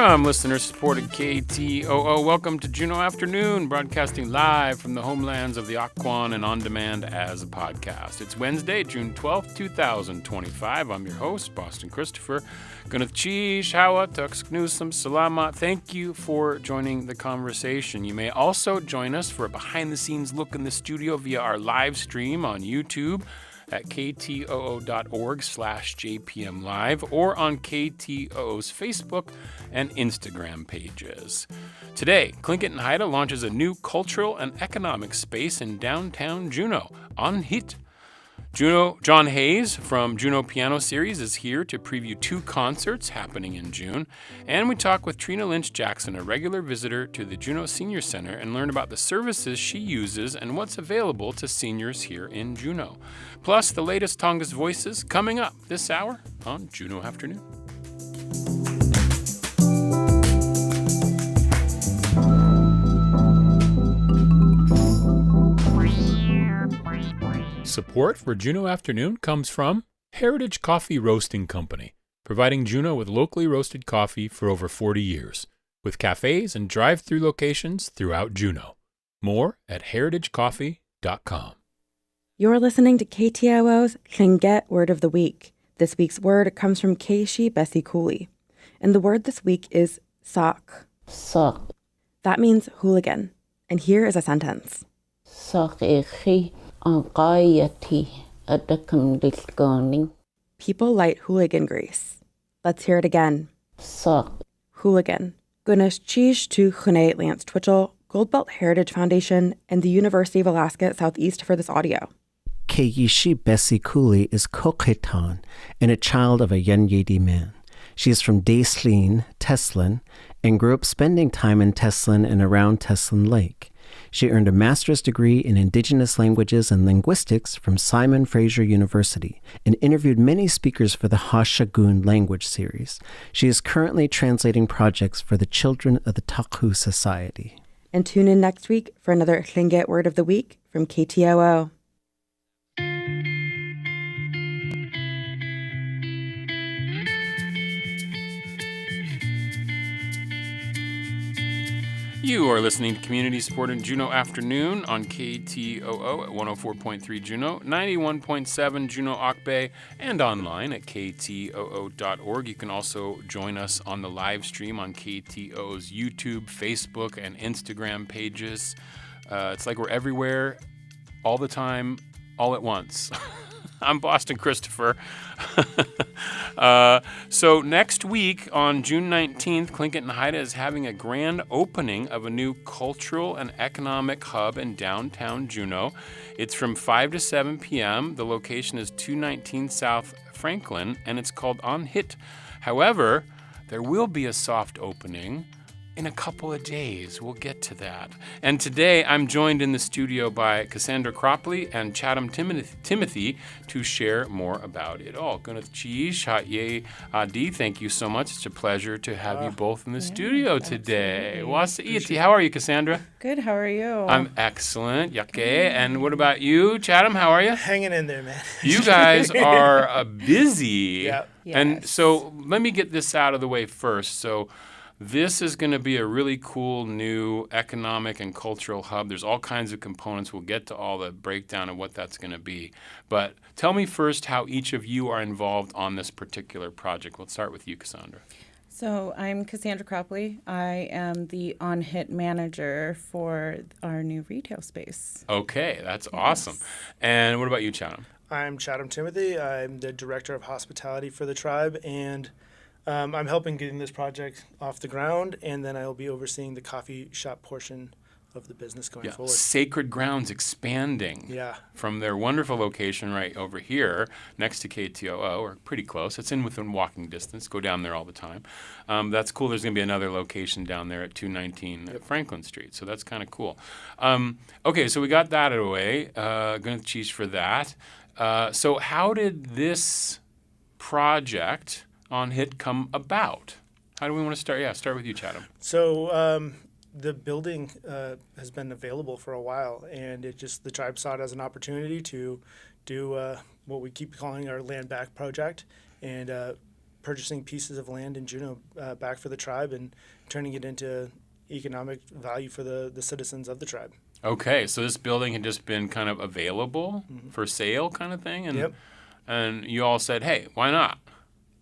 From listener-supported KTOO, welcome to Juneau Afternoon, broadcasting live from the homelands of the Aquan and on demand as a podcast. It's Wednesday, June 12th, 2025. I'm your host, Boston Christopher. Gunath Cheesh, Hawa, Tuksknusam, Salama. Thank you for joining the conversation. You may also join us for a behind-the-scenes look in the studio via our live stream on YouTube at ktoo.org/jpmlive or on KTOO's Facebook and Instagram pages. Today, Tlingit and Haida launches a new cultural and economic space in downtown Juneau, Untitled. John Hayes from Juneau Piano Series is here to preview 2 concerts happening in June, and we talk with Trina Lynch-Jackson, a regular visitor to the Juneau Senior Center, and learn about the services she uses and what's available to seniors here in Juneau. Plus, the latest Tongass voices coming up this hour on Juneau Afternoon. Support for Juneau Afternoon comes from Heritage Coffee Roasting Company, providing Juneau with locally roasted coffee for over 40 years, with cafes and drive-through locations throughout Juneau. More at heritagecoffee.com. You're listening to KTOO's Tlingit Word of the Week. This week's word comes from Keishi Bessie Cooley, and the word this week is sock. Sock. That means hooligan, and here is a sentence. Sock echi. People light hooligan grease. Let's hear it again. Sock. Hooligan. Gunath Cheesh to Juneau Lance Twitchell, Goldbelt Heritage Foundation, and the University of Alaska at Southeast for this audio. Keishi Bessie Cooley is Coqueton and a child of a Yenyedi man. She is from Daysleen, Teslin, and grew up spending time in Teslin and around Teslin Lake. She earned a master's degree in Indigenous Languages and Linguistics from Simon Fraser University and interviewed many speakers for the Hashagun language series. She is currently translating projects for the children of the Taku Society. And tune in next week for another Tlingit Word of the Week from KTOO. You are listening to community-supported Juneau Afternoon on KTOO at 104.3 Juneau, 91.7 Juneau Auk Bay, and online at ktoo.org. You can also join us on the live stream on KTOO's YouTube, Facebook, and Instagram pages. It's like we're everywhere, all the time, all at once. I'm Boston Christopher. So next week on June 19th, Tlingit and Haida is having a grand opening of a new cultural and economic hub in downtown Juneau. It's from 5 to 7 p.m. The location is 219 South Franklin, and it's called On Hit. However, there will be a soft opening in a couple of days. We'll get to that. And today I'm joined in the studio by Cassandra Carlee and Chatham Timothy to share more about it all. Gunath Cheesh, Hatye Adi, thank you so much. It's a pleasure to have you both in the studio today. Wasi'iti, how are you, Cassandra? Good, how are you? I'm excellent. Yake. And what about you, Chatham? How are you? Hanging in there, man. You guys are busy. Yep. And Yes. so let me get this out of the way first. So this is going to be a really cool new economic and cultural hub. There's all kinds of components. We'll get to all the breakdown of what that's going to be. But tell me first how each of you are involved on this particular project. We'll start with you, Cassandra. So I'm Cassandra Carlee. I am the on-hit manager for our new retail space. Okay, that's awesome. And what about you, Chatham? I'm Chatham Timothy. I'm the director of hospitality for the tribe, and I'm helping getting this project off the ground, and then I'll be overseeing the coffee shop portion of the business going forward. Sacred Grounds expanding from their wonderful location right over here next to KTOO, or pretty close. It's within walking distance. Go down there all the time. That's cool. There's going to be another location down there at 219 Franklin Street, so that's kind of cool. Okay, so we got that out of the way. Going to cheese for that. So how did this project on HIT come about? How do we want to start? Yeah, start with you, Chatham. So the building has been available for a while, and the tribe saw it as an opportunity to do what we keep calling our land back project, and purchasing pieces of land in Juneau back for the tribe and turning it into economic value for the citizens of the tribe. Okay, so this building had just been kind of available for sale kind of thing? And, Yep. and you all said, hey, why not?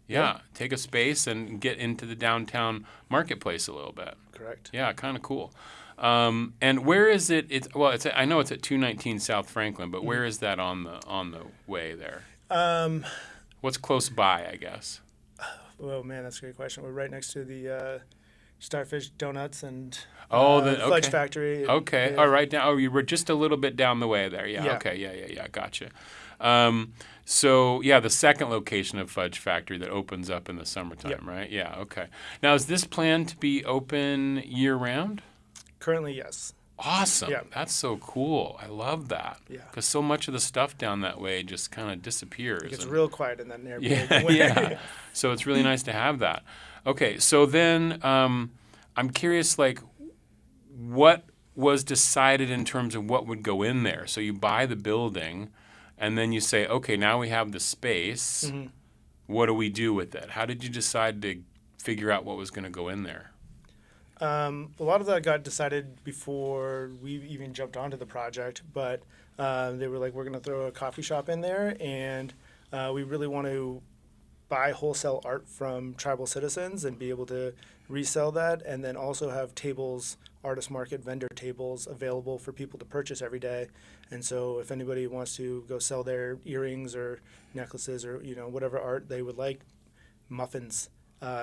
Yeah, take a space and get into the downtown marketplace a little bit. Correct. Yeah, kind of cool. And where is it? I know it's at 219 South Franklin, but where is that on the way there? What's close by, I guess? Oh man, that's a great question. We're right next to the Starfish Donuts and Fudge Factory. Okay, Yeah. all right. You were just a little bit down the way there. Yeah. Yeah. Okay. Yeah. Gotcha. So the second location of Fudge Factory that opens up in the summertime, Yep. right? Yeah. Okay. Now, is this planned to be open year round? Currently, yes. Awesome. Yeah. That's so cool. I love that. Yeah. Because so much of the stuff down that way just kind of disappears. It gets and- real quiet in that neighborhood. Yeah, yeah. So it's really nice to have that. Okay, so then I'm curious, like, what was decided in terms of what would go in there? So you buy the building, and then you say, okay, now we have the space. Mm-hmm. What do we do with it? How did you decide to figure out what was going to go in there? A lot of that got decided before we even jumped onto the project, but they were like, we're going to throw a coffee shop in there, and we really want to buy wholesale art from tribal citizens and be able to resell that, and then also have tables, artist market vendor tables available for people to purchase every day. And so if anybody wants to go sell their earrings or necklaces or whatever art they would like, muffins,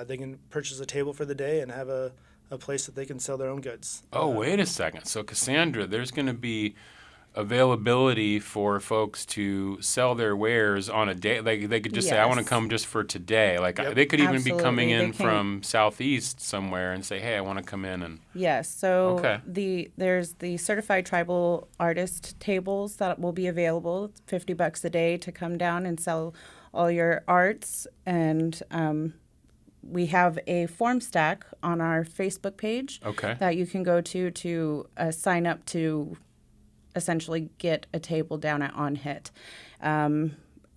they can purchase a table for the day and have a place that they can sell their own goods. Oh, wait a second. So, Cassandra, there's going to be availability for folks to sell their wares on a day. Like they could just say, I want to Yes. come just for today. Like Yep. they could even be Absolutely. coming They in can- from southeast somewhere and say, hey, I want to come in and Yes. So Okay. there's the certified tribal artist tables that will be available. It's $50 a day to come down and sell all your arts. And we have a form stack on our Facebook page Okay. that you can go to sign up to essentially get a table down at OnHit.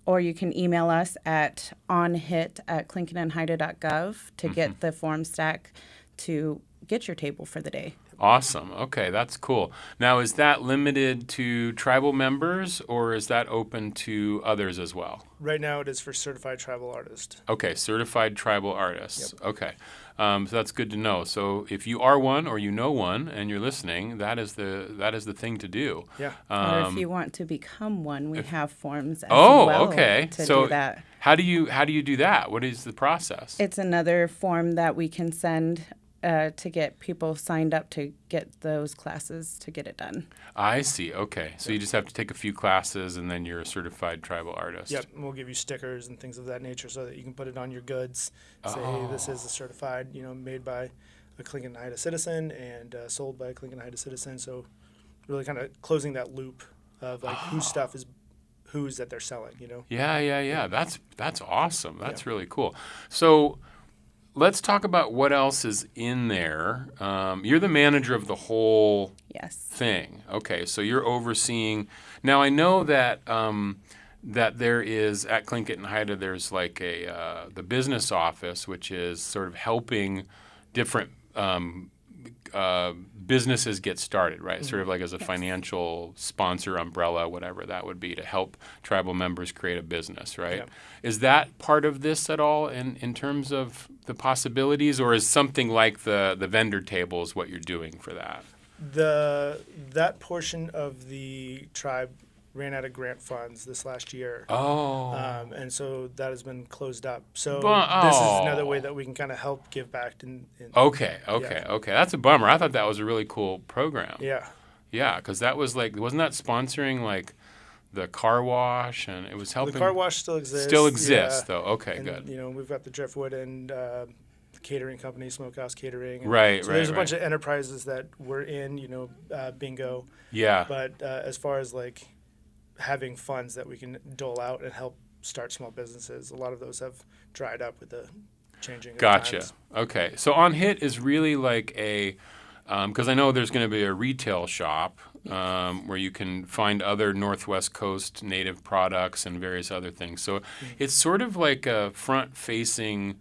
Or you can email us at onhit@tlingitandhaida.gov to get the form stack to get your table for the day. Awesome. Okay, that's cool. Now, is that limited to tribal members or is that open to others as well? Right now it is for certified tribal artists. Okay, certified tribal artists. Okay, so that's good to know. So if you are one or you know one and you're listening, that is the thing to do. Yeah. Or if you want to become one, we have forms as Oh, well okay. to So do that. how do you do that? What is the process? It's another form that we can send to get people signed up to get those classes to get it done. I see. Okay, so you just have to take a few classes and then you're a certified tribal artist. Yep, and we'll give you stickers and things of that nature so that you can put it on your goods. Say, Oh. hey, this is a certified, made by a Tlingit and Haida citizen and sold by a Tlingit and Haida citizen. So really kind of closing that loop of like whose stuff is whose that they're selling, Yeah. That's awesome. That's really cool. So let's talk about what else is in there. You're the manager of the whole Yes. thing. Okay, so you're overseeing. Now I know that that there is at Tlingit and Haida. There's like the business office, which is sort of helping different businesses get started, right? Sort of like as a financial sponsor, umbrella, whatever that would be, to help tribal members create a business, right? Yep. Is that part of this at all in terms of the possibilities, or is something like the vendor tables what you're doing for that? That portion of the tribe ran out of grant funds this last year. Oh. And so that has been closed up. So But- this is oh. another way that we can kind of help give back. Okay. Yeah. That's a bummer. I thought that was a really cool program. Yeah. Yeah, because that was like, wasn't that sponsoring like the car wash, and it was helping? The car wash still exists. Still exists, yeah. though. Okay, And, good. we've got the Driftwood and the catering company, Smokehouse Catering. And Right, so right, there's a right. bunch of enterprises that we're in, bingo. Yeah. But as far as like having funds that we can dole out and help start small businesses, a lot of those have dried up with the changing of Gotcha. times. Okay. So On Hit is really like a Because I know there's going to be a retail shop where you can find other Northwest Coast native products and various other things. So it's sort of like a front-facing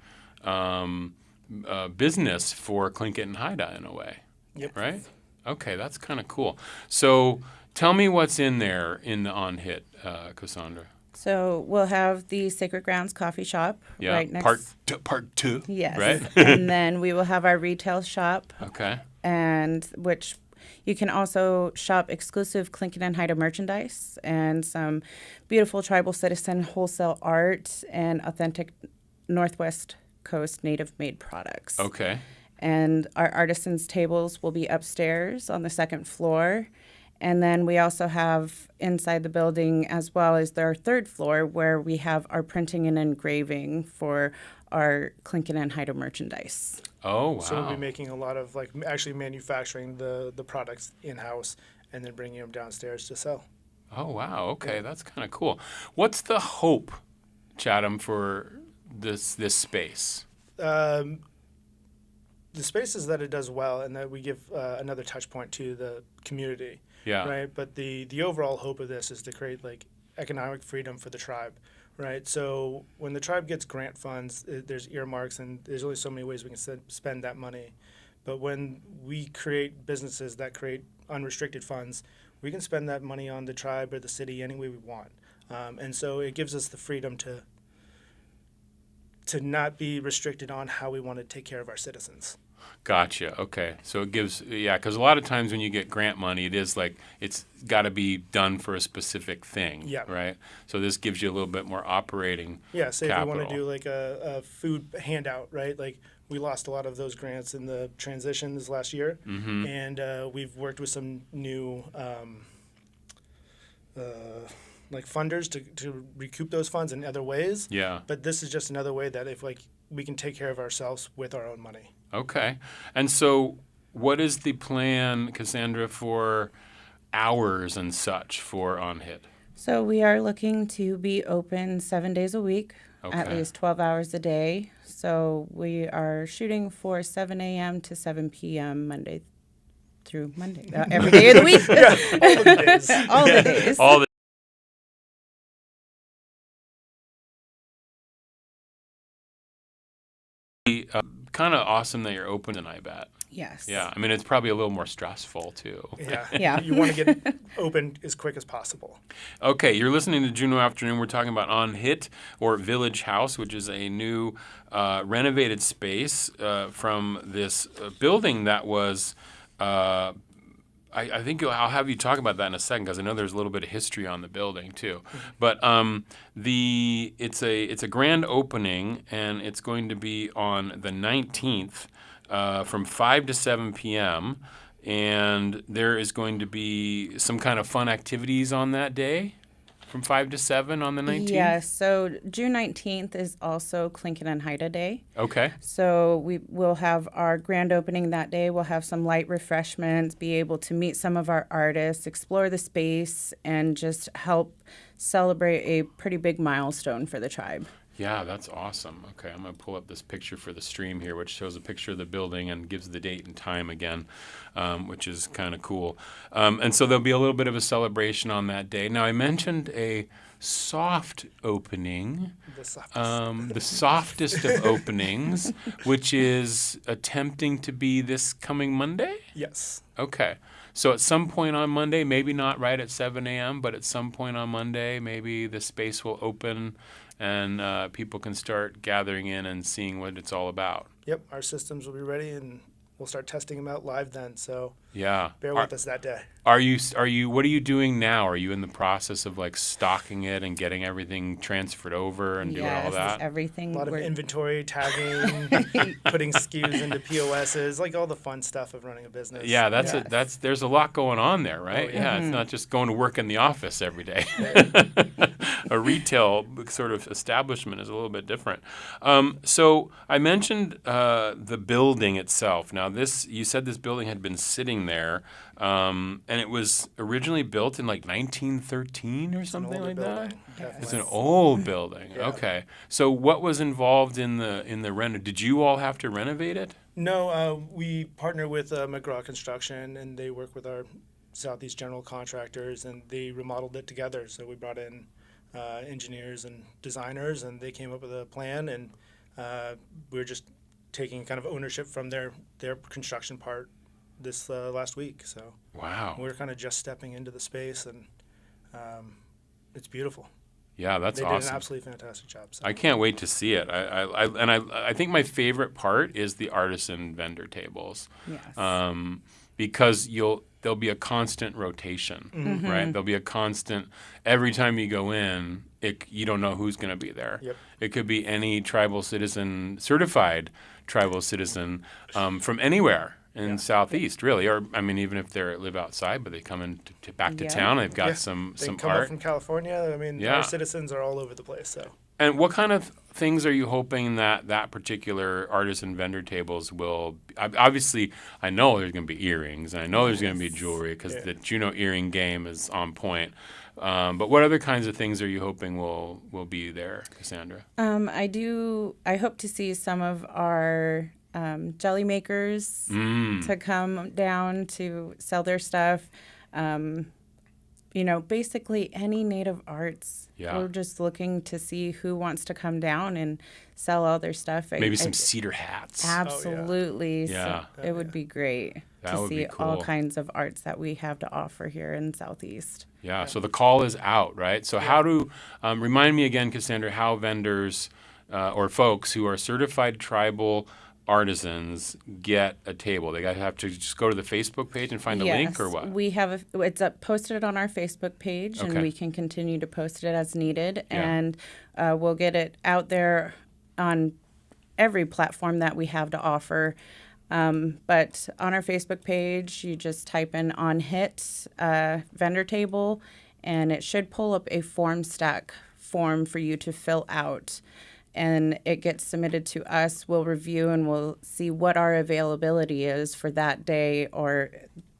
business for Tlingit and Haida in a way. Yep. Right? Okay, that's kind of cool. So tell me what's in there in the On Hit, Cassandra. So we'll have the Sacred Grounds Coffee Shop Yeah, right next. part two. Yes. Right? And then we will have our retail shop, Okay. and which you can also shop exclusive Tlingit and Haida merchandise and some beautiful tribal citizen wholesale art and authentic Northwest Coast native made products. Okay. And our artisans' tables will be upstairs on the second floor. And then we also have inside the building, as well as our third floor, where we have our printing and engraving for our Tlingit and Haida merchandise. Oh, wow. So we'll be making a lot of actually manufacturing the products in-house and then bringing them downstairs to sell. Oh, wow. Okay, that's kind of cool. What's the hope, Chatham, for this space? The space is that it does well and that we give another touch point to the community. Yeah. Right. But the overall hope of this is to create economic freedom for the tribe. Right. So when the tribe gets grant funds, there's earmarks and there's only so many ways we can spend that money. But when we create businesses that create unrestricted funds, we can spend that money on the tribe or the city any way we want. And so it gives us the freedom to not be restricted on how we want to take care of our citizens. Gotcha. Okay. So it gives, because a lot of times when you get grant money, it is it's got to be done for a specific thing. Yeah. Right? So this gives you a little bit more operating Yeah, say capital. if we want to do a food handout, right? We lost a lot of those grants in the transition this last year. Mm-hmm. And we've worked with some new funders to recoup those funds in other ways. Yeah. But this is just another way that if we can take care of ourselves with our own money. Okay. And so what is the plan, Cassandra, for hours and such for On Hit? So we are looking to be open 7 days a week, at Okay. least 12 hours a day. So we are shooting for 7 a.m. to 7 p.m. Monday through Monday, every day of the week. All of the days. All the days. All the kind of awesome that you're open, I bet. Yes. Yeah. I mean, it's probably a little more stressful, too. Yeah. Yeah. You want to get open as quick as possible. Okay, you're listening to Juneau Afternoon. We're talking about On Hit, or Village House, which is a new renovated space from this building that was, I think I'll have you talk about that in a second because I know there's a little bit of history on the building too. But it's a grand opening, and it's going to be on the 19th from 5 to 7 p.m., and there is going to be some kind of fun activities on that day from 5 to 7 on the 19th? Yes. So June 19th is also Tlingit and Haida Day. Okay. So we will have our grand opening that day. We'll have some light refreshments, be able to meet some of our artists, explore the space, and just help celebrate a pretty big milestone for the tribe. Yeah, that's awesome. Okay, I'm going to pull up this picture for the stream here, which shows a picture of the building and gives the date and time again, which is kind of cool. And so there'll be a little bit of a celebration on that day. Now, I mentioned a soft opening, the softest of openings, which is attempting to be this coming Monday? Yes. Okay. So at some point on Monday, maybe not right at 7 a.m., but at some point on Monday, maybe the space will open and people can start gathering in and seeing what it's all about. Yep, our systems will be ready, and we'll start testing them out live then. So Yeah. bear with us that day. What are you doing now? Are you in the process of stocking it and getting everything transferred over and doing all that? Everything. A lot of we're- inventory tagging, putting SKUs into POSs, all the fun stuff of running a business. Yeah, Yes. there's a lot going on there, right? Oh, yeah. It's not just going to work in the office every day. A retail sort of establishment is a little bit different. So I mentioned the building itself. Now, you said this building had been sitting there, and it was originally built in 1913 or something like that. It's an old building. Yeah. Okay. So what was involved in the reno? Did you all have to renovate it? No, we partner with McGraw Construction, and they work with our Southeast general contractors, and they remodeled it together. So we brought in engineers and designers, and they came up with a plan, and we were just taking kind of ownership from their construction part this last week. So Wow. we're kind of just stepping into the space, and it's beautiful. Yeah, that's They did an awesome. absolutely fantastic job. So. I can't wait to see it. I think my favorite part is the artisan vendor tables. Yes. Because there'll be a constant rotation, right? There'll be a constant, every time you go in, you don't know who's going to be there. Yep. It could be any tribal citizen, certified tribal citizen from anywhere in Southeast, really. Or, I mean, even if they live outside, but they come in back to Yeah. town, they've got Yeah, some they come up art. from California. I mean, Yeah. our citizens are all over the place. So. And what kind of things are you hoping that particular artisan vendor tables will? Obviously, I know there's going to be earrings, and I know there's going to be jewelry because the Juneau earring game is on point. But what other kinds of things are you hoping will be there, Cassandra? I hope to see some of our jelly makers to come down to sell their stuff. Basically any native arts. Yeah. We're just looking to see who wants to come down and sell all their stuff. Maybe some cedar hats. Absolutely. Yeah. So it would be great That to would be see all cool. kinds of arts that we have to offer here in Southeast. Yeah, so the call is out, right? So how do, remind me again, Cassandra, how vendors or folks who are certified tribal artisans get a table? They have to just go to the Facebook page and find a link, or what? We have it's posted on our Facebook page, Okay. and we can continue to post it as needed, Yeah. and we'll get it out there on every platform that we have to offer. But on our Facebook page, you just type in on hit vendor table, and it should pull up a form stack form for you to fill out. And it gets submitted to us. We'll review and we'll see what our availability is for that day, or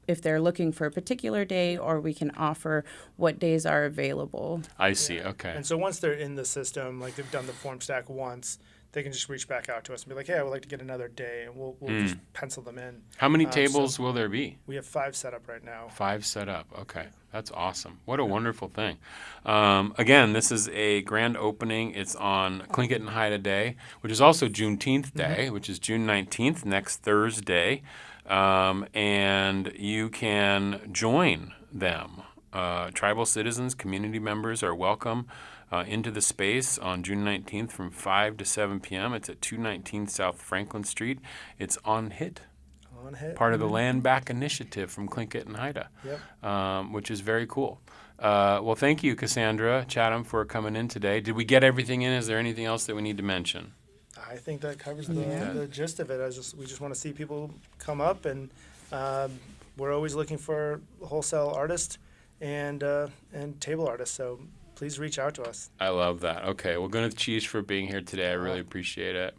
if they're looking for a particular day, or we can offer what days are available. I see, okay. And so once they're in the system, like they've done the form stack once, they can just reach back out to us and be like, hey, I would like to get another day, and we'll just pencil them in. How many so- tables will there be? We have 5 set up right now. 5 set up. Okay, that's awesome. What a wonderful thing. Again, this is a grand opening. It's on Tlingit and Haida Day, which is also Juneteenth Day, which is June 19th, next Thursday. And you can join them. Tribal citizens, community members are welcome into the space on June 19th from 5 to 7 p.m. It's at 219 South Franklin Street. It's on HIT. On hit. Part of the Land Back Initiative from Tlingit and Haida, which is very cool. Well, thank you, Cassandra Chatham, for coming in today. Did we get everything in? Is there anything else that we need to mention? I think that covers the gist of it. We just want to see people come up, and we're always looking for wholesale artists and table artists. So please reach out to us. I love that. Okay, well, Gwyneth Cheese for being here today. I really appreciate it.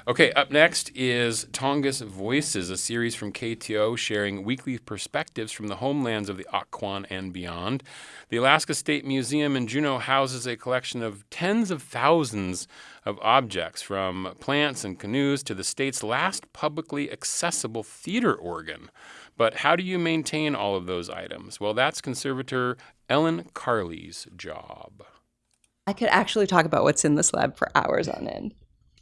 Okay, up next is Tongass Voices, a series from KTO sharing weekly perspectives from the homelands of the Occoquan and beyond. The Alaska State Museum in Juneau houses a collection of tens of thousands of objects, from plants and canoes to the state's last publicly accessible theater organ. But how do you maintain all of those items? Well, that's conservator Carlee's job. I could actually talk about what's in this lab for hours on end.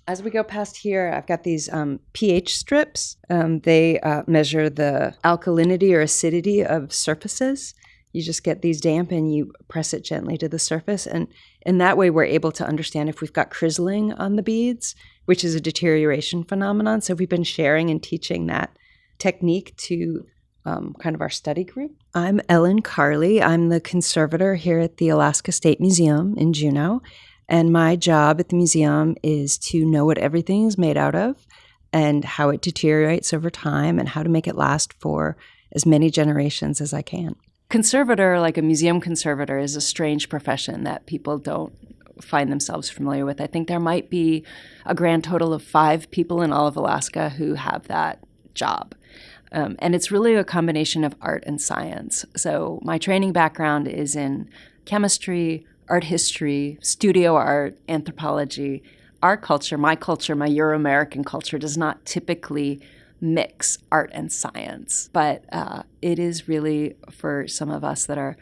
As we go past here, I've got these pH strips. They measure the alkalinity or acidity of surfaces. You just get these damp and you press it gently to the surface. And in that way, we're able to understand if we've got crizzling on the beads, which is a deterioration phenomenon. So we've been sharing and teaching that technique to kind of our study group. I'm Carlee. I'm the conservator here at the Alaska State Museum in Juneau. And my job at the museum is to know what everything is made out of and how it deteriorates over time and how to make it last for as many generations as I can. Conservator, like a museum conservator, is a strange profession that people don't find themselves familiar with. I think there might be a grand total of 5 people in all of Alaska who have that job. And it's really a combination of art and science. So my training background is in chemistry, art history, studio art, anthropology. our culture, my Euro-American culture, does not typically mix art and science. But it is really, for some of us that are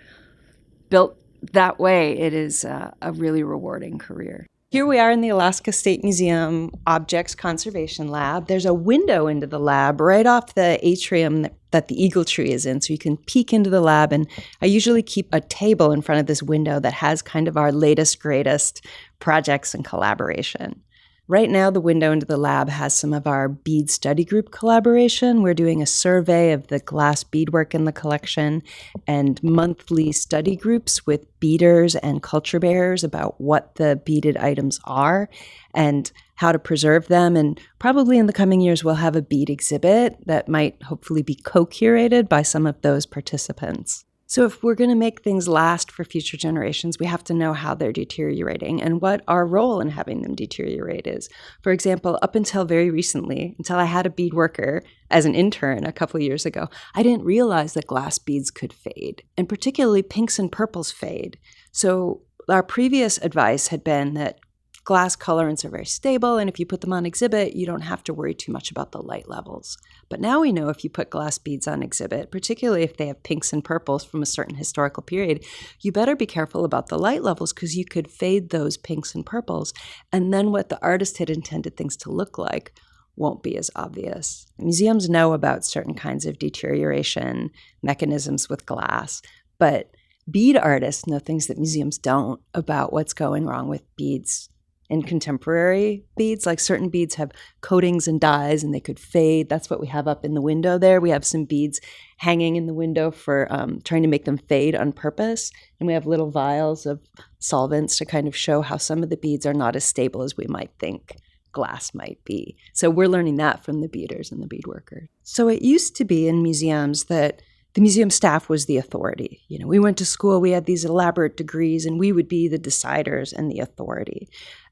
built that way, it is a really rewarding career. Here we are in the Alaska State Museum Objects Conservation Lab. There's a window into the lab right off the atrium that the eagle tree is in, so you can peek into the lab. And I usually keep a table in front of this window that has kind of our latest, greatest projects and collaboration. Right now, the window into the lab has some of our bead study group collaboration. We're doing a survey of the glass beadwork in the collection and monthly study groups with beaders and culture bearers about what the beaded items are and how to preserve them. And probably in the coming years, we'll have a bead exhibit that might hopefully be co-curated by some of those participants. So if we're going to make things last for future generations, we have to know how they're deteriorating and what our role in having them deteriorate is. For example, up until very recently, until I had a bead worker as an intern a couple of years ago, I didn't realize that glass beads could fade, and particularly pinks and purples fade. So our previous advice had been that glass colorants are very stable, and if you put them on exhibit, you don't have to worry too much about the light levels. But now we know if you put glass beads on exhibit, particularly if they have pinks and purples from a certain historical period, you better be careful about the light levels because you could fade those pinks and purples, and then what the artist had intended things to look like won't be as obvious. Museums know about certain kinds of deterioration mechanisms with glass, but bead artists know things that museums don't about what's going wrong with beads. In contemporary beads, like certain beads have coatings and dyes and they could fade. That's what we have up in the window there. We have some beads hanging in the window for trying to make them fade on purpose. And we have little vials of solvents to kind of show how some of the beads are not as stable as we might think glass might be. So we're learning that from the beaders and the beadworkers. So it used to be in museums that the museum staff was the authority. You know, we went to school, we had these elaborate degrees, and we would be the deciders and the authority.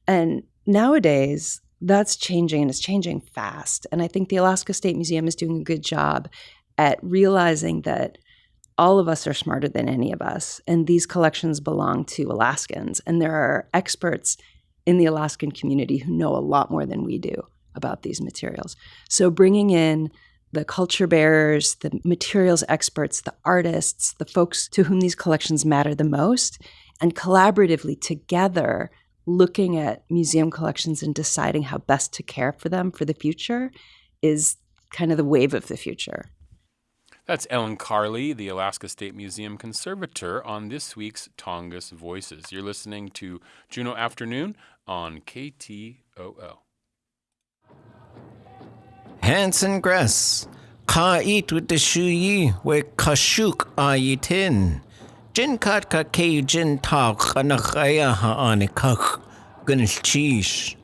And nowadays, that's changing, and it's changing fast. And I think the Alaska State Museum is doing a good job at realizing that all of us are smarter than any of us, and these collections belong to Alaskans. And there are experts in the Alaskan community who know a lot more than we do about these materials. So bringing in the culture bearers, the materials experts, the artists, the folks to whom these collections matter the most, and collaboratively together looking at museum collections and deciding how best to care for them for the future is kind of the wave of the future. That's Ellen Carlee, the Alaska State Museum conservator, on this week's Tongass Voices. You're listening to Juneau Afternoon on KTOO. Hanson Gress, ka eat with the shuyi, we kashuk ayitin. Jin kat ka ke jin tak anakaya ha anikak, gunil cheesh.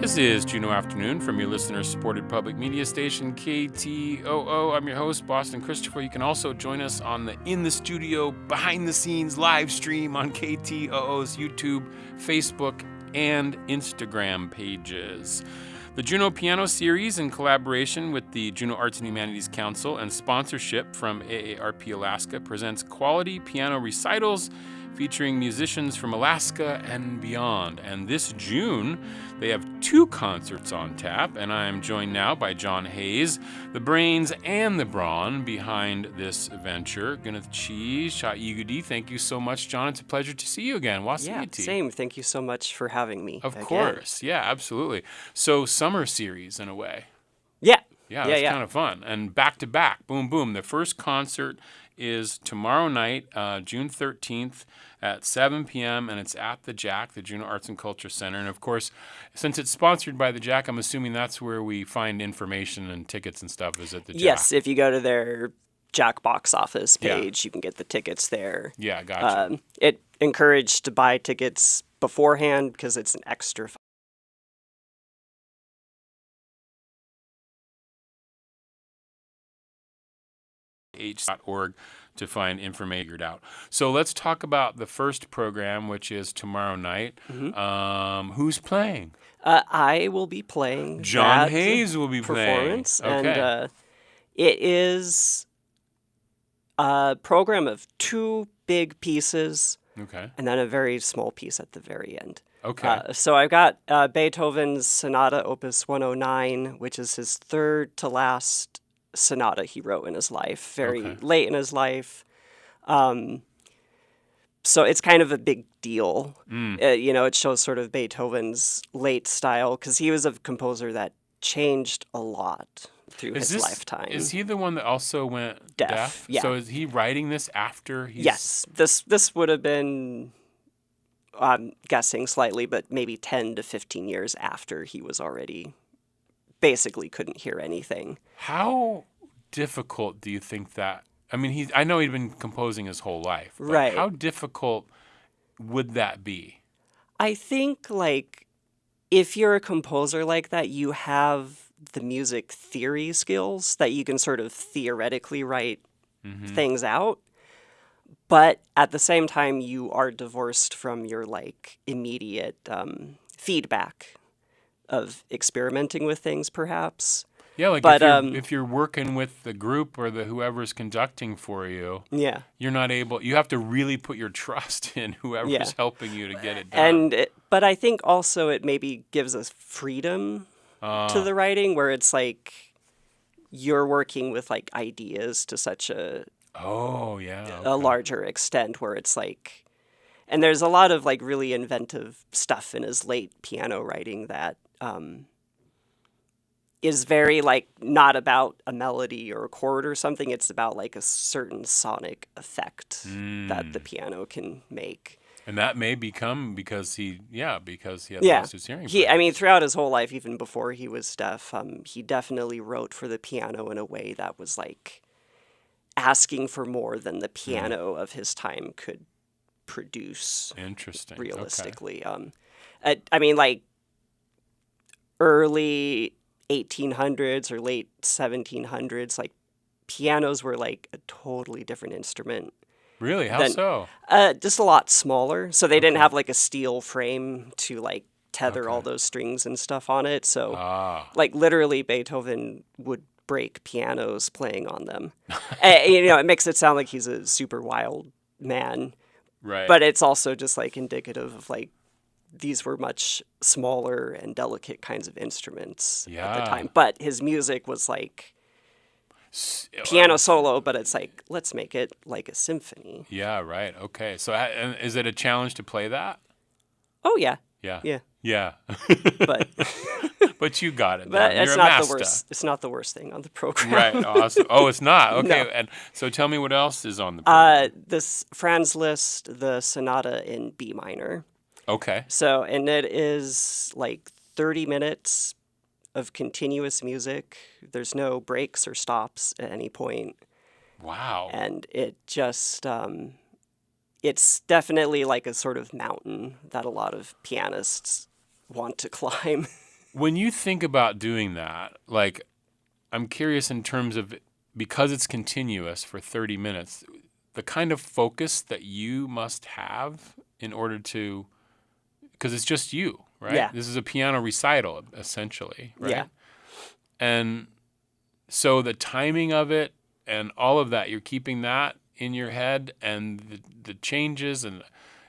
This is Juneau Afternoon from your listener-supported public media station, KTOO. I'm your host, Boston Christopher. You can also join us on the In the Studio, behind-the-scenes live stream on KTOO's YouTube, Facebook, and Instagram pages. The Juneau Piano Series, in collaboration with the Juneau Arts and Humanities Council and sponsorship from AARP Alaska, presents quality piano recitals featuring musicians from Alaska and beyond. And this June, they have 2 concerts on tap, and I am joined now by John Hayes, the brains and the brawn behind this venture. Gunath Chi, Sha Igudi, thank you so much, John. It's a pleasure to see you again. Yeah, same. Thank you so much for having me. Of course. Yeah, absolutely. So, summer series in a way. Yeah. Yeah, that's kind of fun. And back to back, boom, boom. The first concert is tomorrow night, June 13th at 7 p.m., and it's at the Jack, the Juneau Arts and Culture Center. And, of course, since it's sponsored by the Jack, I'm assuming that's where we find information and tickets and stuff is at the Jack. Yes, if you go to their Jack box office page, you can get the tickets there. Yeah, gotcha. It encouraged to buy tickets beforehand because it's an extra ph.org to find information figured out. So let's talk about the first program, which is tomorrow night. Who's playing? I will be playing. John that Hayes will be performance, playing. Okay. and it is a program of 2 big pieces, Okay. and then a very small piece at the very end. Okay. So I've got Beethoven's Sonata Opus 109, which is his third to last sonata he wrote in his life, very late in his life. So it's kind of a big deal. It shows sort of Beethoven's late style, because he was a composer that changed a lot through his lifetime. Is he the one that also went deaf? Yeah. So is he writing this after he's... Yes. This would have been, I'm guessing slightly, but maybe 10 to 15 years after he was already basically couldn't hear anything. How difficult do you think that... I mean, I know he'd been composing his whole life. But Right. How difficult would that be? I think, if you're a composer like that, you have the music theory skills that you can sort of theoretically write things out. But at the same time, you are divorced from your, immediate feedback of experimenting with things, perhaps. Yeah, but, if you're working with the group or whoever's conducting for you, yeah. you're not able... You have to really put your trust in whoever's helping you to get it done. But I think also it maybe gives us freedom to the writing, where it's you're working with ideas to such a larger extent, where it's and there's a lot of really inventive stuff in his late piano writing that is very not about a melody or a chord or something. It's about a certain sonic effect that the piano can make. And that may become because he had lost his hearing. Throughout his whole life, even before he was deaf, he definitely wrote for the piano in a way that was asking for more than the piano of his time could produce. Interesting. Realistically. Okay. Early 1800s or late 1700s, pianos were a totally different instrument. Really? How so? Just a lot smaller. So they didn't have a steel frame to tether all those strings and stuff on it. So literally Beethoven would break pianos playing on them. It makes it sound like he's a super wild man. Right. But it's also just indicative of these were much smaller and delicate kinds of instruments at the time. But his music was piano solo, but it's let's make it like a symphony. Yeah, right. Okay. So is it a challenge to play that? Oh, yeah. Yeah. But but you got it. But You're it's a not master. the worst. It's not the worst thing on the program. Right. Awesome. Oh, it's not. Okay. No. And so tell me what else is on the program. This Franz Liszt, the sonata in B minor. Okay. So, and it is 30 minutes of continuous music. There's no breaks or stops at any point. Wow. And it just, it's definitely a sort of mountain that a lot of pianists want to climb. When you think about doing that, I'm curious in terms of, because it's continuous for 30 minutes, the kind of focus that you must have in order to, because it's just you, right? Yeah. This is a piano recital, essentially, right? Yeah. And so the timing of it and all of that, you're keeping that in your head, and the changes, and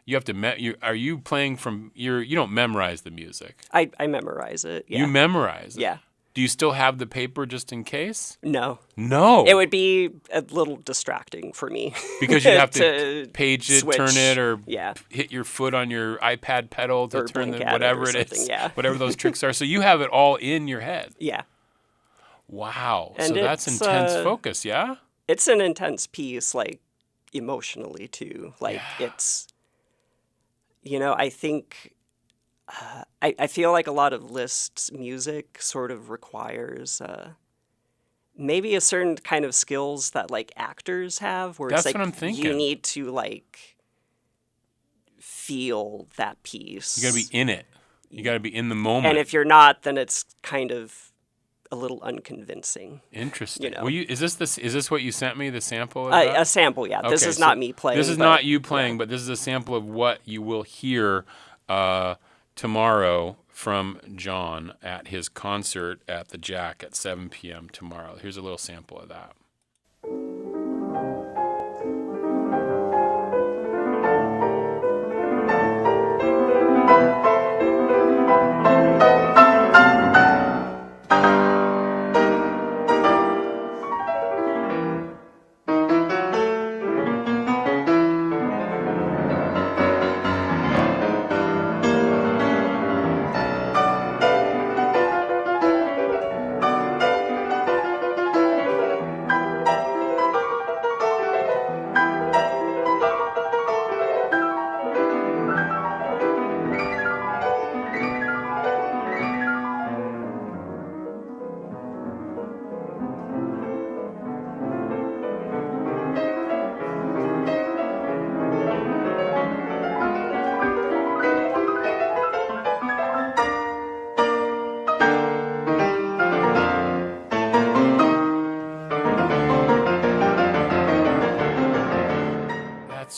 you have to, are you playing from, you don't memorize the music. I memorize it, yeah. You memorize it? Yeah. Do you still have the paper just in case? No. No. It would be a little distracting for me. Because you have to page it, switch. turn it, or Yeah. hit your foot on your iPad pedal to Or turn blink at whatever it or it is, something, yeah. whatever those tricks are. So you have it all in your head. Yeah. Wow. And so that's it's, intense focus, yeah? It's an intense piece, emotionally, too. It's, I think... I feel like a lot of Liszt's music sort of requires maybe a certain kind of skills that actors have, where That's it's what I'm thinking. You need to feel that piece. You got to be in it. You got to be in the moment. And if you're not, then it's kind of a little unconvincing. Interesting. You know? Will you, is this what you sent me, the sample of A that? sample, yeah. This Okay, is so not me playing. This is but- not you playing, but this is a sample of what you will hear tomorrow from John at his concert at the Jack at 7 p.m. tomorrow. Here's a little sample of that.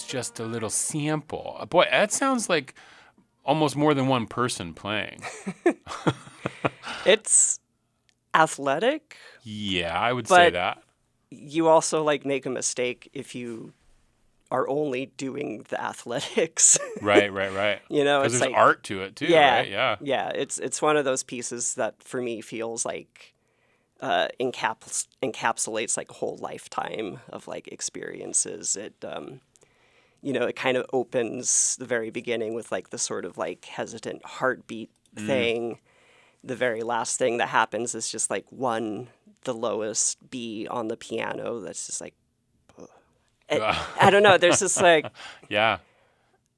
Just a little sample. Boy, that sounds like almost more than one person playing. It's athletic. Yeah, I would say But- that. You also like make a mistake if you are only doing the athletics. Right. You know, Because it's there's like art to it too, right? Yeah. Yeah, it's one of those pieces that for me feels like encapsulates like a whole lifetime of like experiences. It it kind of opens the very beginning with like the sort of like hesitant heartbeat thing. The very last thing that happens is just like the lowest B on the piano. That's just like, I don't know. There's just like Yeah.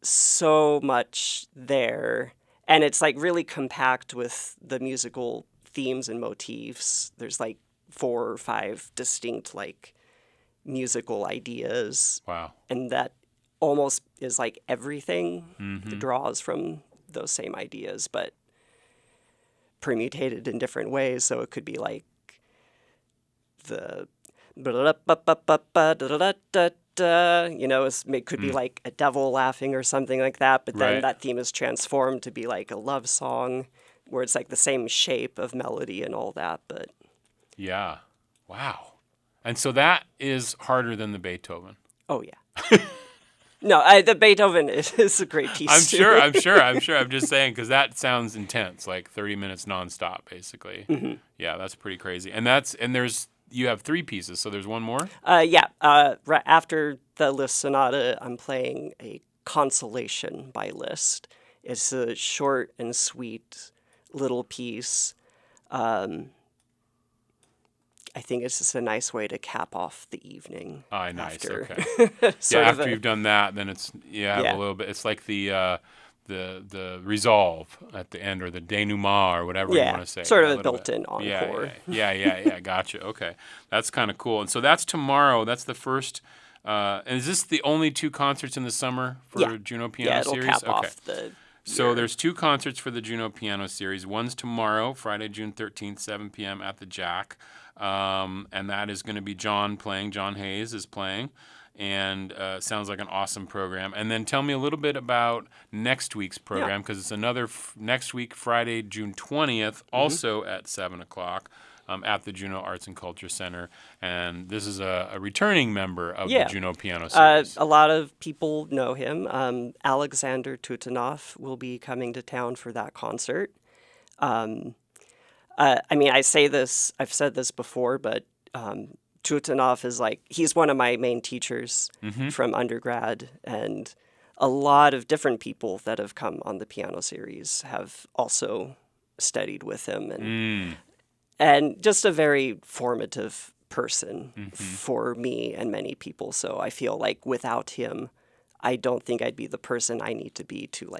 so much there. And it's like really compact with the musical themes and motifs. There's like 4 or 5 distinct like musical ideas. Wow. And that almost is like everything that draws from those same ideas, but permutated in different ways. So it could be like the it could be like a devil laughing or something like that, but then Right. that theme is transformed to be like a love song where it's like the same shape of melody and all that, but Yeah. Wow. And so that is harder than the Beethoven. oh yeah. No, the Beethoven is a great piece. I'm too. sure. I'm just saying because that sounds intense, like 30 minutes nonstop, basically. Yeah, that's pretty crazy. And you have 3 pieces, so there's one more. Right after the Liszt Sonata, I'm playing a Consolation by Liszt. It's a short and sweet little piece. I think it's just a nice way to cap off the evening. Oh, nice. After Okay. sort of after you've done that, then it's a little bit. It's like the resolve at the end, or the denouement, or whatever you want to say. sort of a little bit. built-in encore. Yeah. Gotcha. Okay, that's kind of cool. And so that's tomorrow. That's the first. And is this the only 2 concerts in the summer for Juneau Piano it'll Series? cap Okay. off the So year. there's 2 concerts for the Juneau Piano Series. One's tomorrow, Friday, June 13th, 7 p.m. at the Jack. And that is going to be John playing. John Hayes is playing. And sounds like an awesome program. And then tell me a little bit about next week's program, because it's another next week, Friday, June 20th, also at 7 o'clock. At the Juneau Arts and Culture Center. And this is a returning member of the Juneau Piano Series. A lot of people know him. Alexander Tutanov will be coming to town for that concert. I've said this before, but Tutanov is he's one of my main teachers from undergrad, and a lot of different people that have come on the piano series have also studied with him, and just a very formative person for me and many people. So I feel like without him, I don't think I'd be the person I need to be to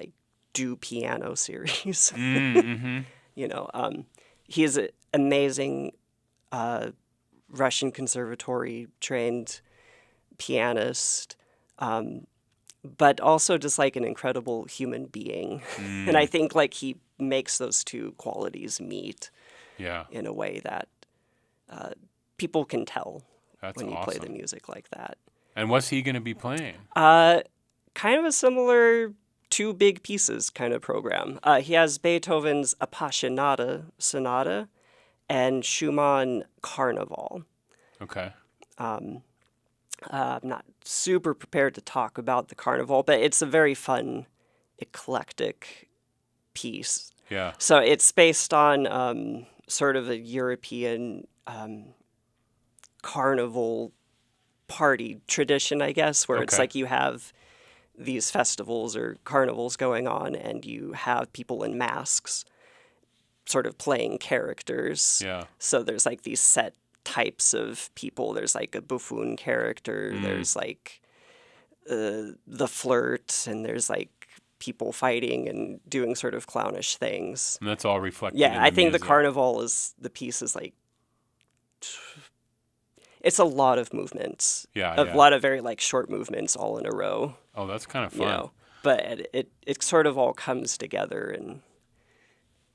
do piano series. He's an amazing Russian conservatory trained pianist, but also just an incredible human being. And I think he makes those 2 qualities meet. in a way that people can tell when you play awesome. the music like that. And what's he going to be playing? Kind of a similar two big pieces kind of program. He has Beethoven's Appassionata Sonata and Schumann Carnival. Okay. I'm not super prepared to talk about the Carnival, but it's a very fun, eclectic piece. Yeah. So it's based on sort of a European carnival party tradition, I guess, where it's like you have these festivals or carnivals going on and you have people in masks sort of playing characters. Yeah. So there's like these set types of people. There's like a buffoon character. There's like the flirt, and there's like people fighting and doing sort of clownish things. And that's all reflected Yeah, in I the think music. the carnival the piece is like, it's a lot of movements. Yeah, A lot of very like short movements all in a row. Oh, that's kind of fun. You know, but it sort of all comes together in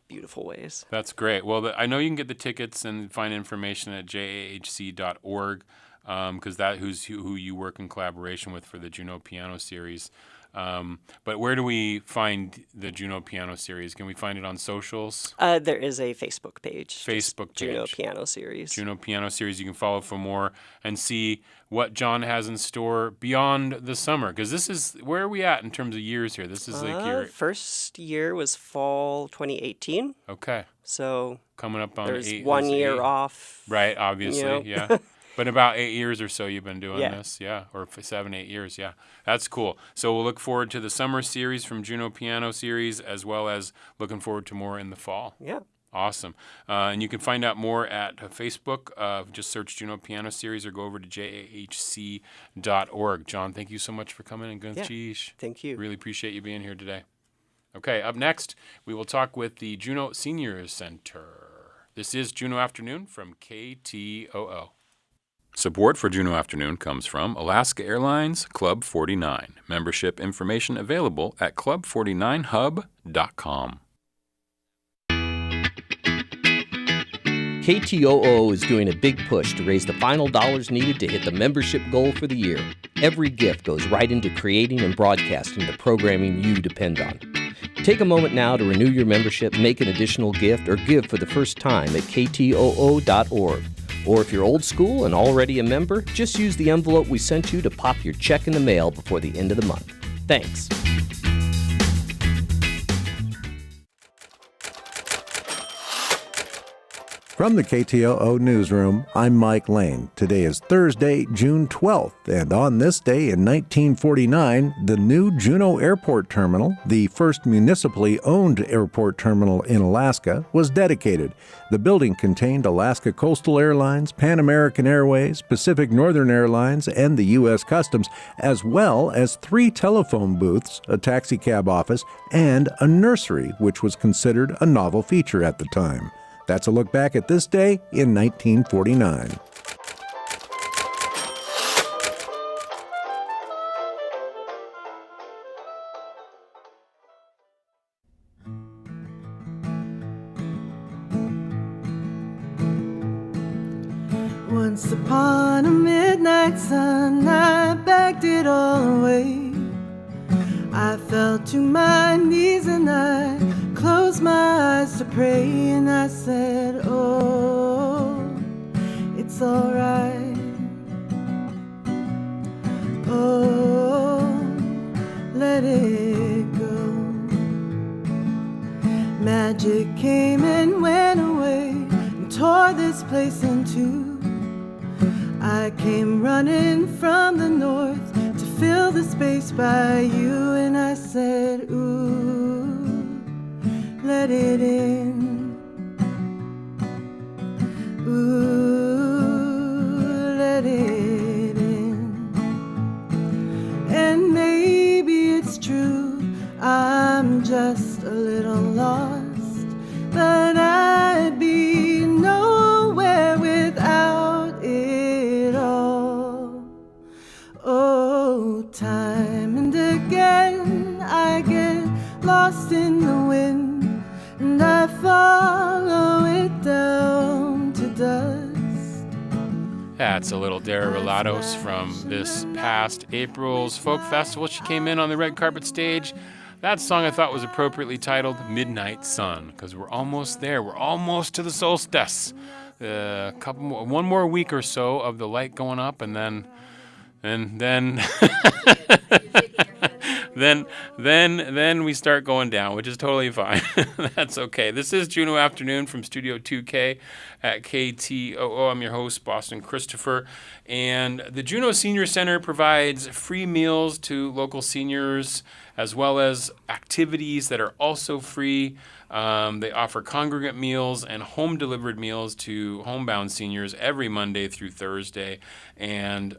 beautiful ways. That's great. Well, I know you can get the tickets and find information at jahc.org because who's who you work in collaboration with for the Juneau Piano Series. But where do we find the Juneau Piano Series? Can we find it on socials? There is a Facebook page. Facebook page. Juneau Piano Series. Juneau Piano Series. You can follow for more and see what John has in store beyond the summer. Because this is, where are we at in terms of years here? This is like your... First year was fall 2018. Okay. So coming up on there's 8. 1 year off. Right, obviously, you know? yeah. But about 8 years or so you've been doing Yeah. this, yeah, or 7, 8 years, yeah. That's cool. So we'll look forward to the summer series from Juneau Piano Series, as well as looking forward to more in the fall. Yeah. Awesome. And you can find out more at Facebook. Just search Juneau Piano Series or go over to jahc.org. John, thank you so much for coming and going Yeah. Cheesh. Thank you. Really appreciate you being here today. Okay, up next, we will talk with the Juneau Seniors Center. This is Juneau Afternoon from KTOO. Support for Juneau Afternoon comes from Alaska Airlines Club 49. Membership information available at club49hub.com. KTOO is doing a big push to raise the final dollars needed to hit the membership goal for the year. Every gift goes right into creating and broadcasting the programming you depend on. Take a moment now to renew your membership, make an additional gift, or give for the first time at ktoo.org. Or if you're old school and already a member, just use the envelope we sent you to pop your check in the mail before the end of the month. Thanks. From the KTOO Newsroom, I'm Mike Lane. Today is Thursday, June 12th, and on this day in 1949, the new Juneau Airport Terminal, the first municipally owned airport terminal in Alaska, was dedicated. The building contained Alaska Coastal Airlines, Pan American Airways, Pacific Northern Airlines, and the U.S. Customs, as well as 3 telephone booths, a taxicab office, and a nursery, which was considered a novel feature at the time. That's a look back at this day in 1949. Once upon a midnight sun, I begged it all away. I fell to my knees and I closed my eyes to pray, and I said, oh, it's alright. Oh, let it go. Magic came and went away and tore this place in two. I came running from the north to fill the space by you, and I said, ooh, let it in. Ooh, let it in. And maybe it's true, I'm just a little lost, but I'd be nowhere without it all. Oh, time and again I get lost in the wind, and I follow it down. That's a little Dara Relatos from this past April's Folk Festival. She came in on the red carpet stage. That song I thought was appropriately titled Midnight Sun, because we're almost there. We're almost to the solstice. One more week or so of the light going up, and then then we start going down, which is totally fine. That's okay. This is Juneau Afternoon from Studio 2K at KTOO. I'm your host, Boston Christopher. And the Juneau Senior Center provides free meals to local seniors, as well as activities that are also free. They offer congregate meals and home-delivered meals to homebound seniors every Monday through Thursday. And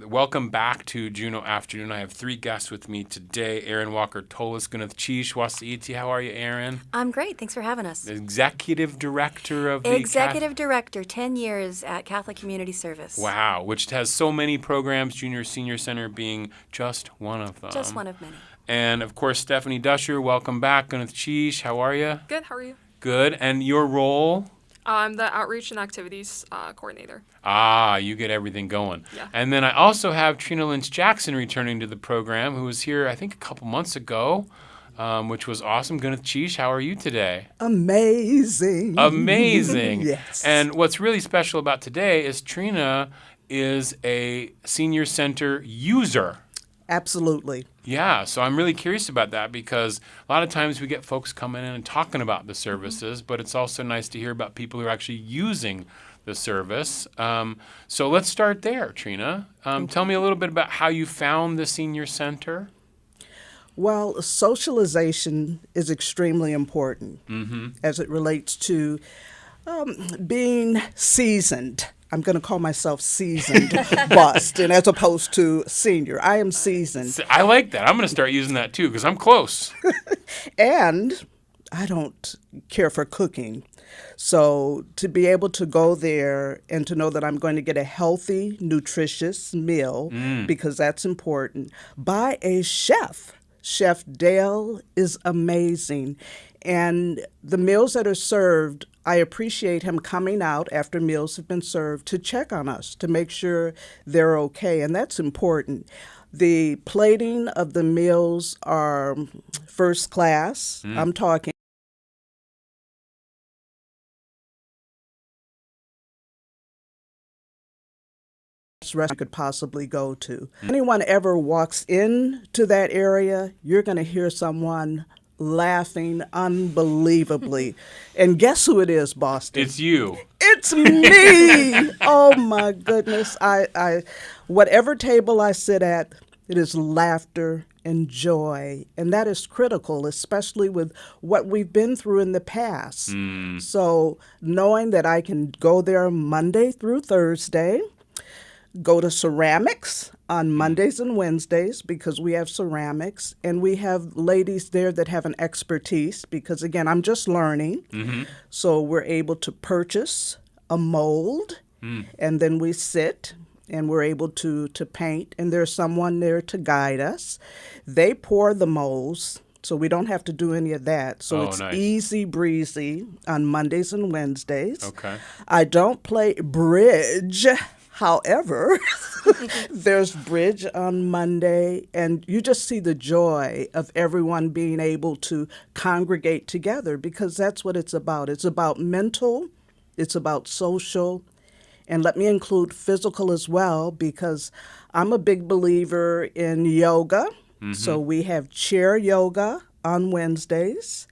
welcome back to Juneau Afternoon. I have 3 guests with me today. Erin Walker-Tolis, Gunath Chish, Wasiiti. How are you, Erin? I'm great. Thanks for having us. Executive Director of the... Executive Director, 10 years at Catholic Community Service. Wow, which has so many programs, Junior Senior Center being just one of them. Just one of many. And, of course, Stephanie Duscher, welcome back. Gunath Chish, how are you? Good, how are you? Good. And your role? I'm the Outreach and Activities Coordinator. Ah, you get everything going. Yeah. And then I also have Trina Lynch-Jackson returning to the program, who was here, I think, a couple months ago, which was awesome. Gunath Chish, how are you today? Amazing. Amazing. Yes. And what's really special about today is Trina is a senior center user. Absolutely. Yeah, so I'm really curious about that, because a lot of times we get folks coming in and talking about the services, but it's also nice to hear about people who are actually using the service. So let's start there, Trina. Tell me a little bit about how you found the senior center. Well, socialization is extremely important as it relates to being seasoned. I'm going to call myself seasoned Boston as opposed to senior. I am seasoned. I like that. I'm going to start using that too, because I'm close. And I don't care for cooking. So to be able to go there and to know that I'm going to get a healthy, nutritious meal, because that's important, by a chef. Chef Dale is amazing. And the meals that are served, I appreciate him coming out after meals have been served to check on us, to make sure they're okay, and that's important. The plating of the meals are first class. I'm talking restaurant you could possibly go to. Anyone ever walks into that area, you're going to hear someone laughing unbelievably. And guess who it is, Boston? It's you. It's me. Oh my goodness. I whatever table I sit at, it is laughter and joy. And that is critical, especially with what we've been through in the past. So knowing that I can go there Monday through Thursday, go to ceramics on Mondays and Wednesdays, because we have ceramics, and we have ladies there that have an expertise, because again, I'm just learning. So we're able to purchase a mold, and then we sit and we're able to paint, and there's someone there to guide us. They pour the molds, so we don't have to do any of that. So it's nice. Easy breezy on Mondays and Wednesdays. Okay. I don't play bridge. However, there's bridge on Monday, and you just see the joy of everyone being able to congregate together, because that's what it's about. It's about mental, it's about social, and let me include physical as well, because I'm a big believer in yoga. So we have chair yoga on Wednesdays.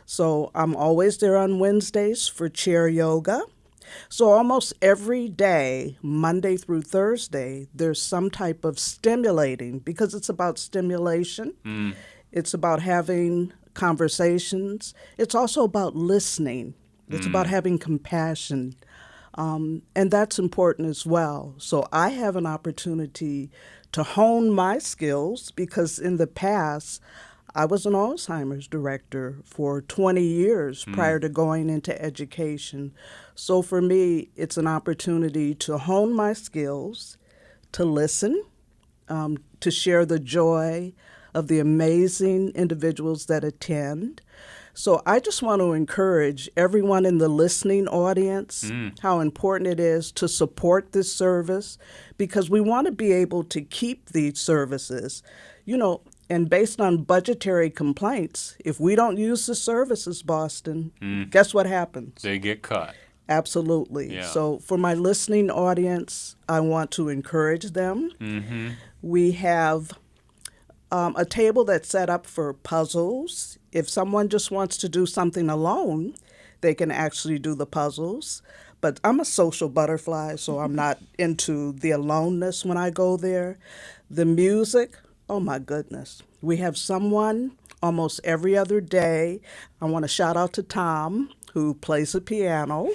So I'm always there on Wednesdays for chair yoga. So almost every day, Monday through Thursday, there's some type of stimulating, because it's about stimulation. It's about having conversations. It's also about listening. It's about having compassion. And that's important as well. So I have an opportunity to hone my skills, because in the past, I was an Alzheimer's director for 20 years prior to going into education. So for me, it's an opportunity to hone my skills, to listen, to share the joy of the amazing individuals that attend. So I just want to encourage everyone in the listening audience how important it is to support this service, because we want to be able to keep these services, and based on budgetary complaints, if we don't use the services, Boston, guess what happens? They get cut. Absolutely. Yeah. So for my listening audience, I want to encourage them. We have a table that's set up for puzzles. If someone just wants to do something alone, they can actually do the puzzles. But I'm a social butterfly, so I'm not into the aloneness when I go there. The music, oh my goodness. We have someone almost every other day. I want to shout out to Tom, who plays the piano.